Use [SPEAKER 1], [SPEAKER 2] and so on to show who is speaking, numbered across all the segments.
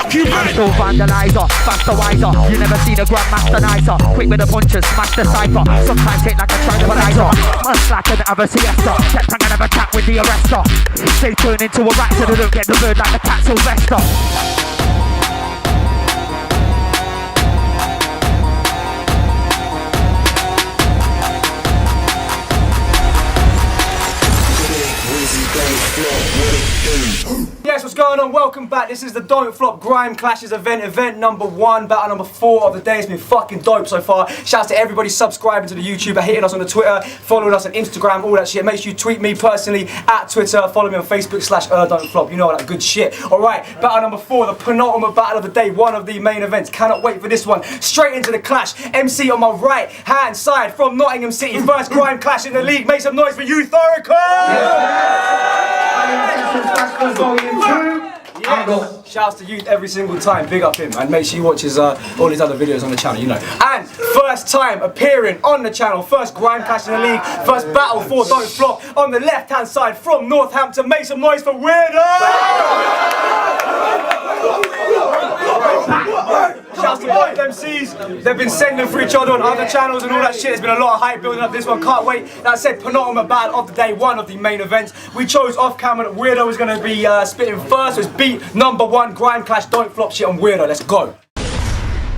[SPEAKER 1] fuck you, man.
[SPEAKER 2] Still vandalizer, faster wiser. You never see the grandmaster nicer. Quick with the punches, smash the cipher. Sometimes hit like a tranquilizer. Must like an other siesta. Kept trying to have a chat with the arrestor. They turn into a rat so they don't get the bird like the cat Sylvester.
[SPEAKER 3] Yes, what's going on? Welcome back. This is the Don't Flop Grime Clashes event number 1, battle number 4 of the day. It's been fucking dope so far. Shouts to everybody subscribing to the YouTuber, hitting us on the Twitter, following us on Instagram, all that shit. Make sure you tweet me personally at Twitter, follow me on Facebook /Don't Flop. You know all that good shit. Alright, battle number 4, the penultimate battle of the day, one of the main events. Cannot wait for this one. Straight into the clash. MC on my right hand side from Nottingham City. First Grime Clash in the league. Make some noise for YOUTHORACLE! Yes. Shouts to Youth every single time, big up him, and make sure you watch his, all his other videos on the channel, you know. And first time appearing on the channel, first Grime Clash in the league, first battle for Don't Flop on the left hand side from Northampton. Make some noise for WEIRDOE! Shouts to both MCs, they've been sending for each other on other channels and all that shit. There's been a lot of hype building up this one, can't wait. That said, penultimate battle of the day, one of the main events. We chose off camera that WEIRDOE was going to be spitting first, so it's beat number 1 Grime Clash Don't Flop shit on WEIRDOE. Let's go.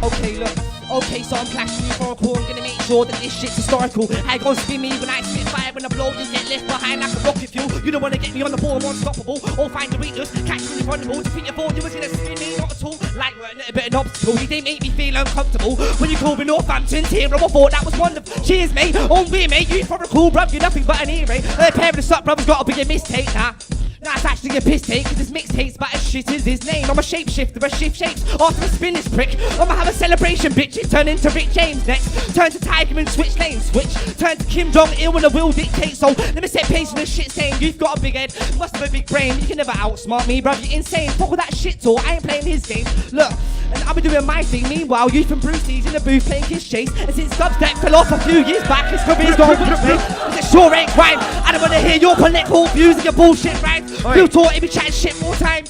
[SPEAKER 4] Okay, look. Okay, so I'm clashing YOUTHORACLE. I'm gonna make sure that this shit's historical. I gon' spin me when I spit fire. When I blow, you get left behind like a rocket fuel. You don't wanna get me on the ball, I'm unstoppable. Or find the weakness, catch me vulnerable. To think you thought you was gonna spin me, not at all. Like we're a little bit of an obstacle. They make me feel uncomfortable. When you call me Northampton's hero, I thought that was wonderful. Cheers, mate. On me, mate. YOUTHORACLE, bruv, you're nothing but an ear, mate. A pair of the suck, brother's gotta be a mistake, nah. Nah, it's actually a piss take, cause this mixtape's but as shit as his name. I'm a shapeshifter, I shift shapes after I spin this prick. I'ma have a celebration, bitches. Turn into Rick James next. Turn to Tiger and switch lanes. Switch. Turn to Kim Jong-il when the will dictate. So let me set pace for the shit saying you've got a big head, must have a big brain. You can never outsmart me, bruv, you're insane. Fuck with that shit talk, I ain't playing his game. Look, and I'll be doing my thing. Meanwhile, you from Brucey's in the booth playing Kiss Chase. And since Dubstep fell off a few years back, his career's gone with me. Cause it sure ain't crime. I don't wanna hear your political views and your bullshit, right? You taught him chatting shit more time.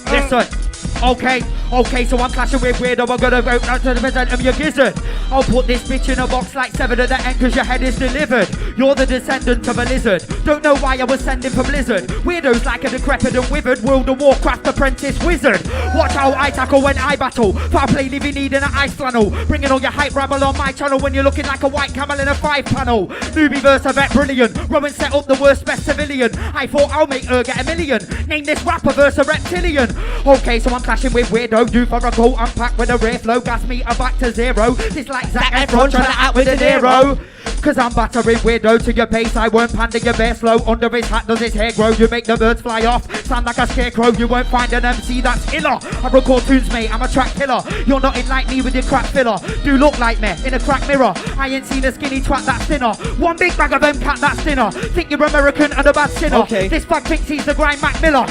[SPEAKER 2] Listen. Okay, so I'm clashing with WEIRDOE. I'm gonna go down to the present of your gizzard. I'll put this bitch in a box like 7 at the end cause your head is delivered. You're the descendant of a lizard. Don't know why I was sending for Blizzard. WEIRDOE's like a decrepit and withered World of Warcraft apprentice wizard. Watch how I tackle when I battle. Foul play leaving need in an ice flannel. Bringing all your hype rabble on my channel when you're looking like a white camel in a 5-panel. Newbie verse vet brilliant. Rowan set up the worst best civilian. I thought I'll make her get a million. Name this rapper verse a reptilian. Okay, so I'm clashing with WEIRDOE. YOUTHORACLE, unpack with a rare flow. Gas me back to 0. This like Zac Efron trying to out with a Nero. Cause I'm battering WEIRDOE to your pace. I won't panda your bear slow. Under his hat does his hair grow. You make the birds fly off. Sound like a scarecrow. You won't find an MC that's iller. I record tunes, mate. I'm a track killer. You're not in like me with your crap filler. Do look like me in a crack mirror. I ain't seen a skinny twat that's thinner. One big bag of them cat that's thinner. Think you're American and a bad sinner.
[SPEAKER 4] Okay.
[SPEAKER 2] This fuck thinks he's the Grime Mac Miller.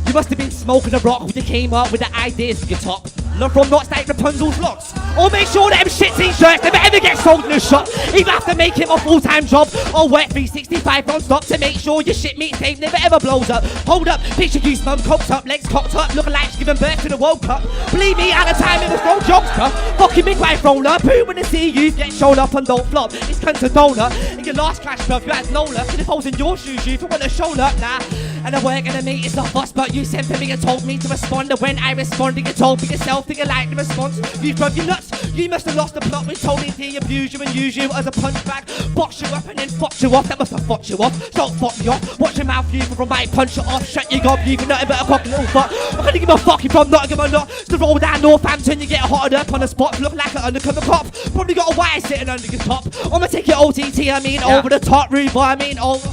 [SPEAKER 4] You must have been smoking a rock when you came up with the ideas for your top. Look from not like Rapunzel's locks. Or make sure that them shit t-shirts never ever get sold in a shop. Either have to make it a full-time job or work 365 non-stop to make sure your shit mixtape never ever blows up. Hold up, picture goose mum, coked up, legs cocked up, looking like she's giving birth to the World Cup. Believe me, at the time it was no jokester. Fucking midwife roller, who wanna see you get shown up and don't flop? It's cunt to donor. In your last clash, bruv, you had no luck. If I was in your shoes, you want to show up, nah. And I work and I meet, it's not fuss, but you sent for me and told me to respond. And when I responded, you told me yourself that you like the response. You drove you nuts, you must have lost the plot. We told me to abuse you and use you as a punch bag. Box you up and then fuck you off, that must have fucked you off. Don't fuck me off, watch your mouth, you from my punch it off. Shut your gob, you for nothing but a cocky little fuck. I'm gonna give a fuck if I'm not, give a not. To roll down Northampton, you get hotted up on the spot. Look like an undercover cop, probably got a wire sitting under your top. I'ma take your OTT, I mean over the top, rude boy, I mean over.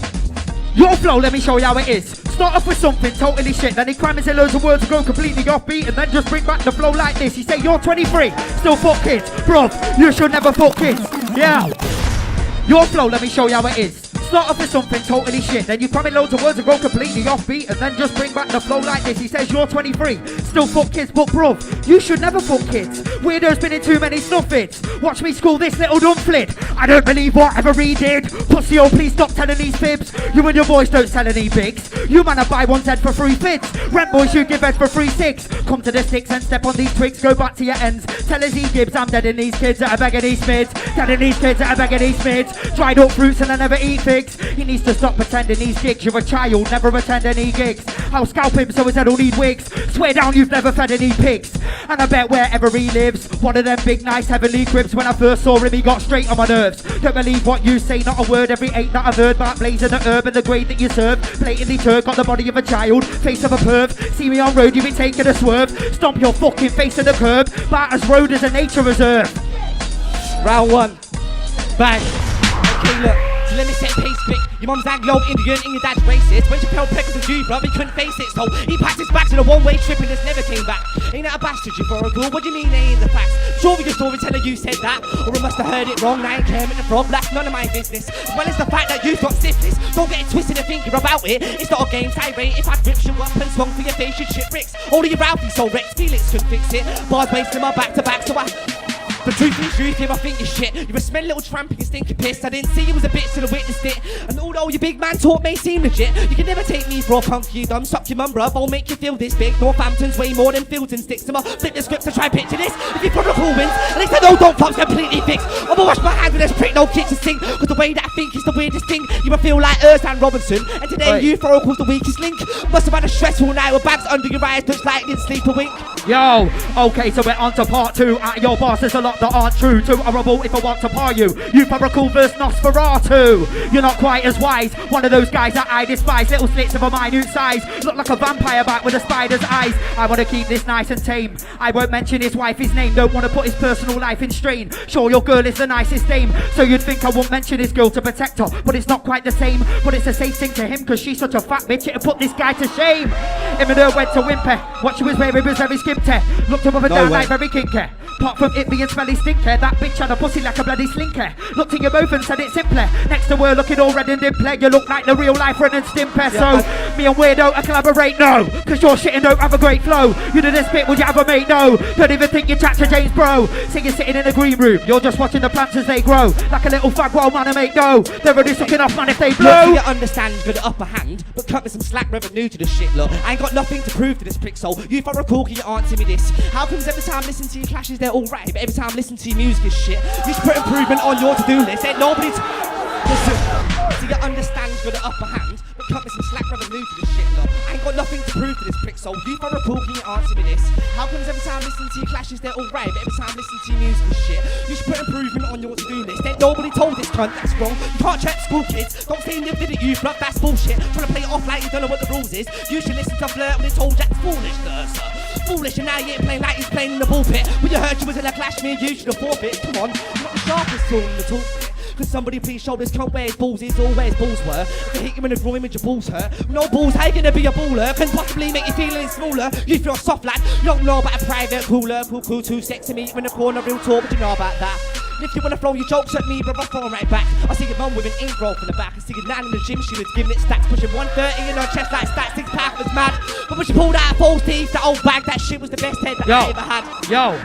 [SPEAKER 2] Your flow, let me show you how it is. Start off with something totally shit, then he cram and say loads of words to go completely offbeat, and then just bring back the flow like this. He say you're 23, still fuck kids. Bruv, you should never fuck kids. Yeah. Your flow, let me show you how it is. start off with something totally shit, then you cram in loads of words and go completely offbeat, and then just bring back the flow like this. He says you're 23, still fuck kids, but bruv, you should never fuck kids. Weirdo's been in too many snuffits. Watch me school this little dumflit. I don't believe whatever he did. Pussy, oh please stop telling these fibs. You and your boys don't sell any bigs. You man, I buy one's head for free fits. Rent boys, you give head for free six. Come to the sticks and step on these twigs. Go back to your ends. Tell us he Gibbs, I'm dead in these kids that are begging these mids. Dead in these kids that are begging these mids. Dried up fruits and I never eat figs. He needs to stop pretending these gigs. You're a child, never attend any gigs. I'll scalp him so his head will need wigs. Swear down you've never fed any pigs. And I bet wherever he lives, one of them big nice heavenly cribs. When I first saw him he got straight on my nerves. Don't believe what you say, not a word every 8 that I've heard. About blazing the herb and the grade that you serve. Blatantly turd, got the body of a child, face of a perv. See me on road, you be taking a swerve. Stomp your fucking face in the curb. Barters Road is a nature reserve.
[SPEAKER 4] Round one. Bang. Okay, look. So let me set pace quick. Your mum's Anglo-Indian and your dad's racist. When Chappelle Peckers with you, bruv, he couldn't face it. So he packed his back to the one-way trip and just never came back. Ain't that a bastard, euphorical? What do you mean they ain't the facts? Sure with your storyteller you said that. Or I must have heard it wrong. I ain't Kermit the Frog. That's none of my business. As well as the fact that you've got syphilis. Don't get it twisted and think you're about it. It's not a game, tirade. If I ripped you up and swung for your face, you'd shit bricks. All of your Ralphie so Rex Felix couldn't fix it. Bars wasting my back to back, so the truth is truth, yeah, I think you're shit. You're a smelly little tramp and you stinky piss. I didn't see you as a bitch till I witnessed it. And although your big man talk may seem legit, you can never take me for a punk, you dumb. Suck your mum, bruv, I'll make you feel this big. Northampton's way more than Fields and sticks. I'ma flip the script to try and picture this. If you put the pool wins, at least I know don't flop's completely fixed. I'ma wash my hands with this prick, no kicks and sink. Cause the way that I think is the weirdest thing. You will feel like Earth Robinson. And today Euphora's the weakest link. Must have had a stressful night with bags under your eyes, looks like didn't sleep a wink.
[SPEAKER 2] Yo, okay, so we're on to part 2. At your boss, there's a lot that aren't true. Too horrible if I want to par you. Euphorical verse Nosferatu. You're not quite as wise. One of those guys that I despise. Little slits of a minute size. Look like a vampire back with a spider's eyes. I want to keep this nice and tame. I won't mention his wife, his name. Don't want to put his personal life in strain. Sure, your girl is the nicest dame, so you'd think I won't mention his girl to protect her. But it's not quite the same. But it's a safe thing to him, cause she's such a fat bitch. It'll put this guy to shame. Him and her went to Whimper. What she was wearing was very skimpy. Looked above and down like very kinky. Apart from it being smelly stinker, that bitch had a pussy like a bloody slinker. Looked at you both and said it simpler. Next to her looking all red and dimple. You look like the real life Ren and Stimpy. So me and Weirdo I collaborate, no. Cause your shit and don't have a great flow. You do this bit, would you have a mate? No. Don't even think you chat to James Bro. So you're sitting in a green room, you're just watching the plants as they grow. Like a little fag while man and make go. They're already sucking off man if they blow.
[SPEAKER 4] Look, you understand you've got the upper hand, but cut me some slack revenue to the shit, look. I ain't got nothing to prove to this prick, so you if I recall, can you answer me this? How comes every time I listen to your clashes they're alright, but every time I listen to your music is shit? You should put improvement on your to-do list. Ain't nobody's... Listen, so you understand you've got the upper hand, but cut me some slack revenue to this shit, look. I ain't got nothing to prove to this prick, so you if I recall, can you answer me this? How comes every time I listen to your clashes they're alright, but every time I listen to your music is shit? You should put improvement on your to-do list. Ain't nobody told this cunt that's wrong. You can't check school kids. Don't say live in it, you blood, that's bullshit. Trying to play it off like you don't know what the rules is. You should listen to Flirt when it's told Jack's foolish, sir. Foolish, and now you ain't playing like he's playing in the pulpit. When you heard you was in a clash, me and you should have forfeit. Come on, you're not the sharpest tool in the toolkit. Could somebody please show this cunt where his balls is or where his balls were? If you hit him in the groin with your balls hurt. No balls, how you gonna be a baller? Can possibly make you feel any smaller. You feel soft lad, you don't know about a private cooler. Cool, too sexy me in the corner, real talk, but you know about that. And if you wanna throw your jokes at me, bro, I'll throw 'em right back. I see your mum with an ink roll from the back. I see your nan in the gym, she was giving it stacks, pushing 130 in her chest like stats, 6-pack was mad. But when she pulled out false teeth, that old bag, that shit was the best head that I ever had.
[SPEAKER 2] Yo,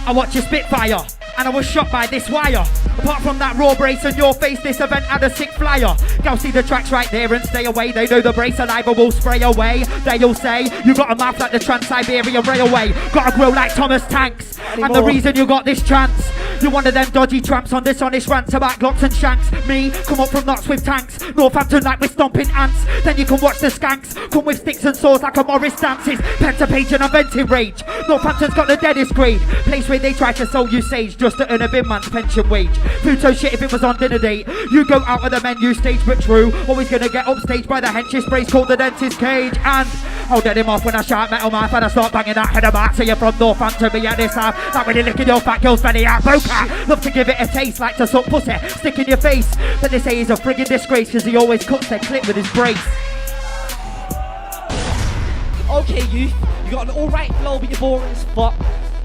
[SPEAKER 2] I watched you Spitfire, and I was shocked by this wire. Apart from that raw brace on your face, this event had a sick flyer. Go see the tracks right there and stay away. They know the brace alive will spray away. They'll say, you got a mouth like the Trans-Siberian Railway. Got a grill like Thomas Tanks. And the reason you got this chance, you're one of them dodgy tramps on dishonest rants about glocks and shanks. Me, come up from knots with tanks. Northampton like we're stomping ants. Then you can watch the skanks come with sticks and saws like a Morris dances. Pen to page and inventing rage. Northampton's got the deadest grade. Place where they try to sell you sage just to earn a big man's pension wage. Futo shit if it was on dinner date. You go out of the menu stage but true. Always gonna get upstaged by the hench's sprays called the dentist cage. And I'll get him off when I shout metal mouth and I start banging that head about. So you're from Northampton, me at this time. Like when you're licking your fat girl's belly out. Boca. Love to give it a taste, like to suck pussy. Stick in your face. But they say he's a friggin' disgrace cause he always cuts their clip with his brace.
[SPEAKER 4] Okay, you got an alright flow but you're boring as fuck.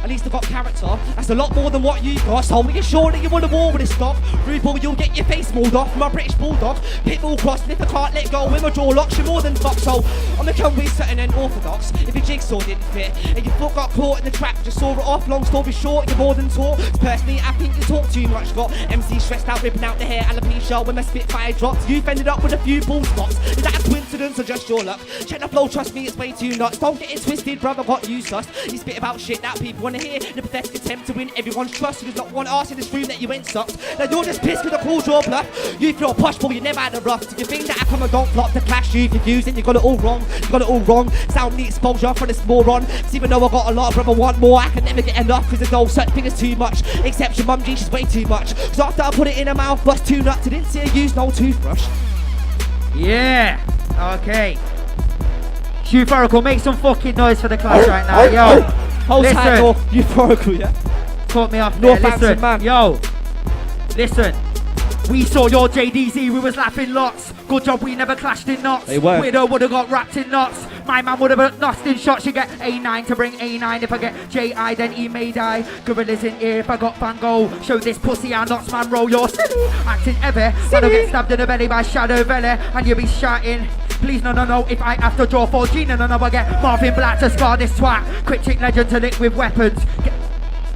[SPEAKER 4] At least I got character. That's a lot more than what you got. So making sure that you want a war with this stuff. Rude boy, you'll get your face mauled off. My British bulldog, pitbull cross. And if I can't let go with my jaw locks, you're more than fuck. So I'm gonna come with certain and orthodox. If your jigsaw didn't fit and your foot got caught in the trap, just saw it off. Long story short, you're more than taught. Personally, I think you talk too much. Got MC stressed out, ripping out the hair, alopecia when my spitfire drops. You've ended up with a few ball spots. Is that a coincidence or just your luck? Check the flow, trust me, it's way too nuts. Don't get it twisted, brother, got you sus. You spit about shit that people wanna hear. The pathetic attempt to win everyone's trust. There's not one arse in this room that you ain't sucked. Now you're just pissed because I called your bluff. You feel posh, boy, you never had a rough. Do you think that I come and don't flop the clash you confused and you got it all wrong? You got it all wrong. Sound the exposure for this moron. Cause even though I got a lot, brother, want more, I can never get enough. Cause there's no such thing as too much. Except your mum G, she's way too much. Cause after I put it in her mouth, bust two nuts, I didn't see her use no toothbrush.
[SPEAKER 2] Yeah, okay. Euphorical, make some fucking noise for the class right now, yo.
[SPEAKER 4] Hold tight, Euphorical, yeah?
[SPEAKER 2] Caught me off there, listen,
[SPEAKER 4] man.
[SPEAKER 2] Yo. Listen, we saw your JDZ, we was laughing lots. Good job we never clashed in knots.
[SPEAKER 4] They weren't.
[SPEAKER 2] Widow would've got wrapped in knots. My man would've got lost in shots. You get A9 to bring A9. If I get JI, then he may die. Gorillas in here if I got Van Gogh. Show this pussy how knots man roll. You're silly, acting ever. I don't get stabbed in the belly by Shadow Valley. And you'll be shouting, please no, if I have to draw 4G, no, I get Marvin Black to scar this twat. Quick chick legend to lick with weapons.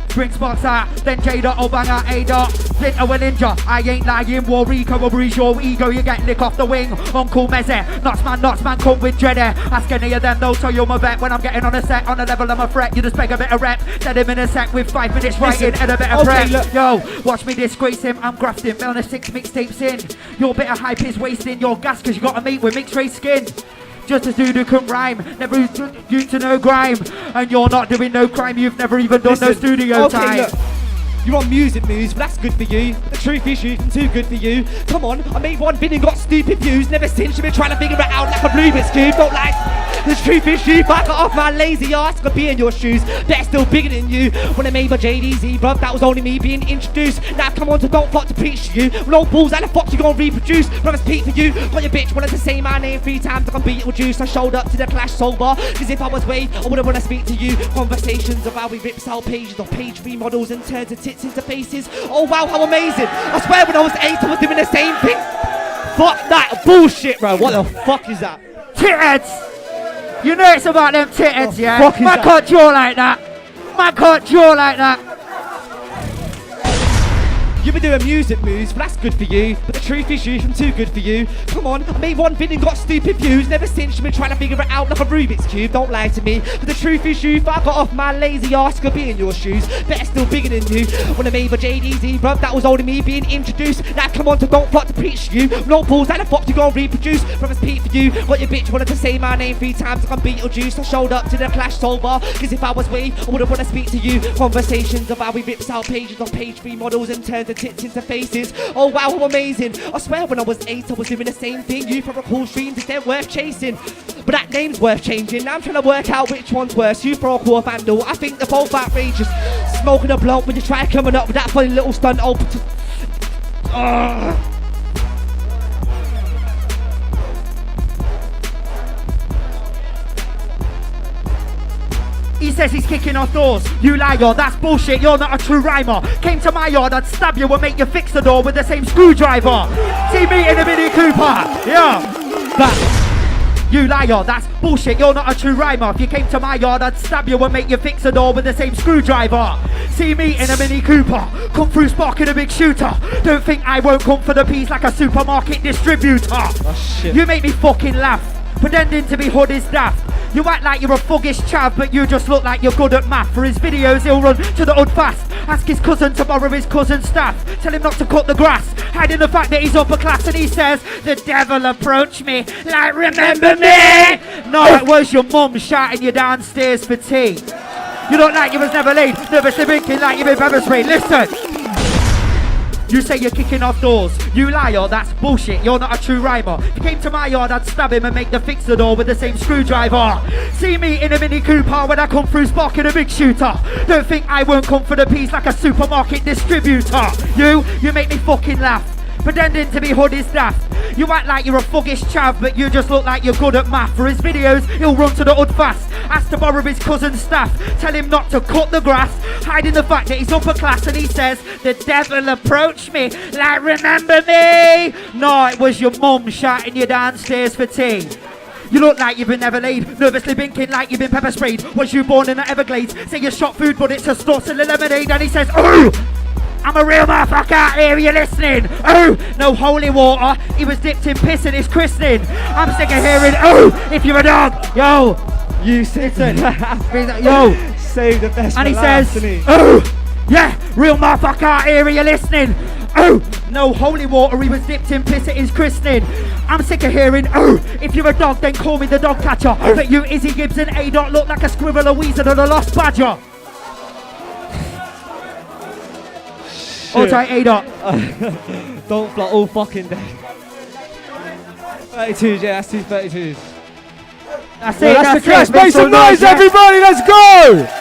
[SPEAKER 2] Bring spots out, then Jada, Obanga, Ada, Splinter will injure. I ain't lying, Warrico will bruise your ego. You get lick off the wing, Uncle Mezze. Knots man, come with dread. Ask any of them, they'll tell you I'm a vet. When I'm getting on a set, on a level I'm a threat. You just beg a bit of rep, set him in a set with 5 minutes writing and a bit of prep.
[SPEAKER 4] Look.
[SPEAKER 2] Yo, watch me disgrace him, I'm grafting, Melna 6 mixtapes in. Your bit of hype is wasting your gas cause you got a mate with mixed race skin. Just as dude who can rhyme, never you to know grime. And you're not doing no crime, you've never even done no studio time.
[SPEAKER 4] Look. You're on music moves, but that's good for you. But the truth is you've been too good for you. Come on, I made one vid and got stupid views. Never since you've been trying to figure it out like a Rubik's Cube. Don't lie. The truth is you, if I got off my lazy ass, I could be in your shoes. They're still bigger than you. When I made my JDZ, bruv, that was only me being introduced. Now come on to don't fuck to preach to you. No balls, how the fuck you gonna reproduce? Brothers speak for you. Got your bitch wanted to say my name 3 times, I can beat it with juice. I showed up to the clash sober. Cause if I was Wade, I wouldn't wanna speak to you. Conversations of how we rips out pages of page 3 models and turns the tits into faces. Oh wow, how amazing. I swear when I was 8 I was doing the same thing. Fuck that bullshit, bro. What the fuck is that?
[SPEAKER 2] Titheads! You know it's about them titheads, yeah?
[SPEAKER 4] Man
[SPEAKER 2] can't draw like that. Man can't draw like that.
[SPEAKER 4] You've been doing music moves, but that's good for you. But the truth is I'm too good for you. Come on, I made one vid and got stupid views. Never since you've been trying to figure it out like a Rubik's Cube. Don't lie to me. But the truth is if I got off my lazy ass, could be in your shoes. Better still bigger than you. When I made my JDZ, bruv, that was only me being introduced. Now come on to don't fuck to preach to you. No balls, how the fuck you gonna reproduce? Brothers speak for you. Got your bitch wanted to say my name 3 times, I can beat your juice. I showed up to the clash sober. Cause if I was Wade, I wouldn't wanna speak to you. Conversations of how we rips out pages of page 3 models and turns the tits into faces. Oh wow, how amazing. I swear when I was 8 I was doing the same thing. Euphorical streams, is they're worth chasing. But that name's worth changing. Now I'm trying to work out which one's worse. Euphorical or Vandal, I think they're both outrageous. Smoking a blunt when you try coming up with that funny little stunt.
[SPEAKER 2] He says he's kicking off doors. You liar, that's bullshit, you're not a true rhymer. Came to my yard, I'd stab you and make you fix the door with the same screwdriver. See me in a Mini Cooper, yeah. You liar, that's bullshit, you're not a true rhymer. If you came to my yard, I'd stab you and make you fix the door with the same screwdriver. See me in a Mini Cooper, come through sparking a big shooter. Don't think I won't come for the piece like a supermarket distributor.
[SPEAKER 4] Oh, shit.
[SPEAKER 2] You make me fucking laugh, pretending to be hood is daft. You act like you're a fuggish chav, but you just look like you're good at math. For his videos, he'll run to the hood fast. Ask his cousin to borrow his cousin's staff. Tell him not to cut the grass. Hiding the fact that he's upper class and he says, the devil approached me, like remember me? No, it was your mum shouting you downstairs for tea. You look like you was never laid, nervously winking like you've been pepper sprayed. Listen. You say you're kicking off doors. You liar, that's bullshit, you're not a true rhymer. If you came to my yard, I'd stab him and make the fix the door with the same screwdriver. See me in a Mini Cooper when I come through sparking a big shooter. Don't think I won't come for the piece like a supermarket distributor. You make me fucking laugh. pretending to be hoodie staff. You act like you're a thuggish chav, but you just look like you're good at math. For his videos, he'll run to the hood fast. Ask to borrow his cousin's staff. Tell him not to cut the grass. Hiding the fact that he's upper class and he says, the devil approached me. Like, remember me? No, it was your mum shouting you downstairs for tea. You look like you've been never laid, nervously blinking like you've been pepper sprayed. Was you born in the Everglades? Say you shot food, but it's a sauce and a lemonade. And he says, oh, I'm a real motherfucker out here, are you listening? Oh, no holy water, he was dipped in piss in his christening. I'm sick of hearing, oh, if you're a dog, yo.
[SPEAKER 1] You Satan.
[SPEAKER 2] Yo.
[SPEAKER 1] Save the best
[SPEAKER 2] And he
[SPEAKER 1] for last,
[SPEAKER 2] says,
[SPEAKER 1] didn't he?
[SPEAKER 2] oh, yeah, real motherfucker out here, are you listening? Oh, no holy water, he was dipped in piss at his christening. I'm sick of hearing, oh, if you're a dog, then call me the dog catcher. But you, Izzy Gibson, A-Dot, look like a squirrel, a weasel, and a lost badger. Hold tight, A-Dot.
[SPEAKER 1] Don't flop all fucking day. 32s, yeah, that's 2 32s.
[SPEAKER 2] That's
[SPEAKER 3] Well,
[SPEAKER 2] it,
[SPEAKER 3] that's the
[SPEAKER 2] it.
[SPEAKER 3] clash. Make some noise,
[SPEAKER 2] yeah.
[SPEAKER 3] everybody, let's go!